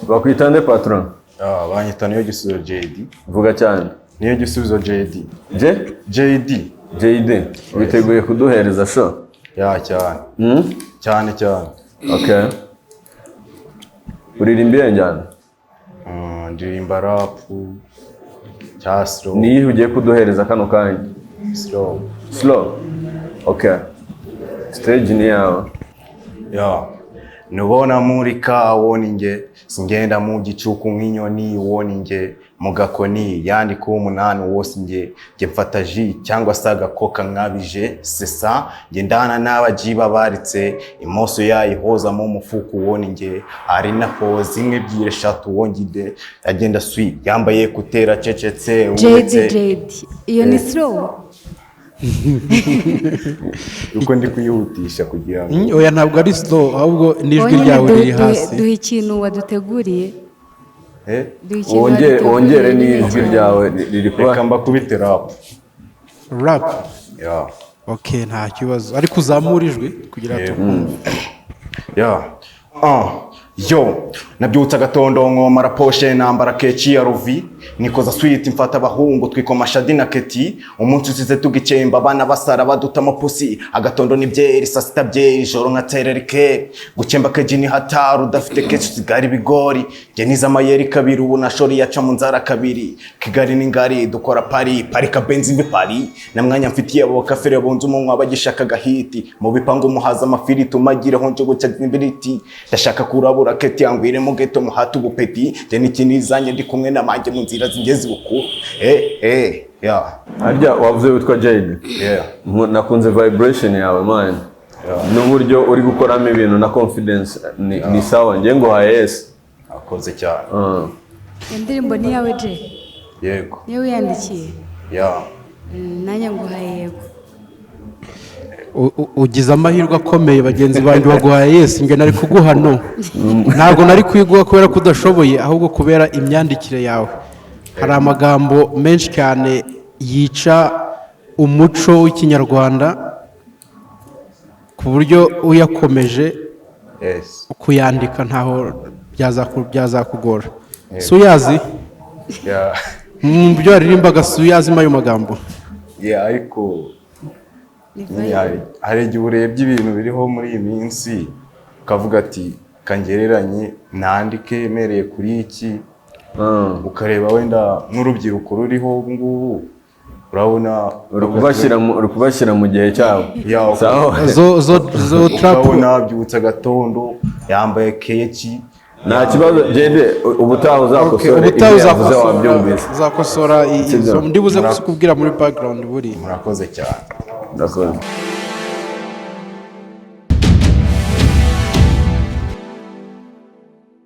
Bakwita nde patron? Banyita niyo gisubizo JD. Vuga cyane. Niyo gisubizo JD. JD. Witeguye kuduhereza show? Cyane. Cyane. Okay. Uririmbiye njyana? Ndirimba rap. Slow. Niyihe ugiye kuduhereza kano kanya? Slow. Okay. Stage ni yawe. Nubona murika woni nge singenda mu gicuku nk'inyoni woni nge mu gakoni yandika umunani wose nge mfata ji cyangwa saga koka nkabije sesa nge ndana n'abajiba baritse imoso yayihoza mu mufuku woni nge ari naho zimwe ebyiri eshatu wongide agenda sweet yambaye kutera cecetse JD iyo ni slow. uko ndi kuyihutisha kugira ngo oya ntabwo ari slow ahubwo nijwi ryawe riri hasi. Duhe ikintu waduteguriye. Wongere n'ijwi ryawe riri kuba. Reka mbakubite rap. Okay, nta kibazo ariko uzamura ijwi kugira tukumve. Nabyutse agatondo ngoma raposhe nambara keci ya ruvi nikoza sweet mfata abahungu twikoma shadi na keti umunsi usize tugicemba abana basara baduta amapusi agatondo ni byeri sasita byeri joro nka tererike gucemba keji ni hataru udafite keci sigari bigori nge niza amayeri kabiri ubu na shori yaca mu nzara kabiri Kigali ni ngari dukora pari ka benzi mbi pari na mwanya mfitiye abo kafere bonze umunwa bagishaka gahiti mu bipango muhaza amafiri tumagire honje guca zimbiriti ndashaka kurabura keti yangwire mu geto muhatu bupeti je nikinizanye ndi kumwe na manje mu nzira zingezi buku Harya wavuze witwa JD? Nakunze vibration yawe man. N'uburyo uri gukoramo ibintu na confidence ni sawa nge ngo yes. Akoze cyane. Indirimbo ni yawe je? Yego. Niwe yandikiye? Nanya ngo yego. Ugize amahirwe akomeye bagenzi banjye baguhaye yes nge nari kuguha no. Ntabwo nari kwiguha kubera kudashoboye ahubwo kubera imyandikire yawe. Hari amagambo menshi cyane yica umuco w'ikinyarwanda ku buryo uyakomeje kuyandika ntaho byazakugora. Suyazi? Mu byo aririmbaga suyazi mayo magambo. Ariko hari igihe urebye ibintu biriho muri iyi minsi ukavuga ati kangereranye nandike emereye kuri iki ukareba wenda nk'urubyiruko ruriho ubu ngubu urabona uri kubashyira mu gihe cyabo. Zo trap nabyutse agatondo yambaye keci nta kibazo jende ubutaha uzakosora ndibuze kubwira muri background buri murakoze cyane.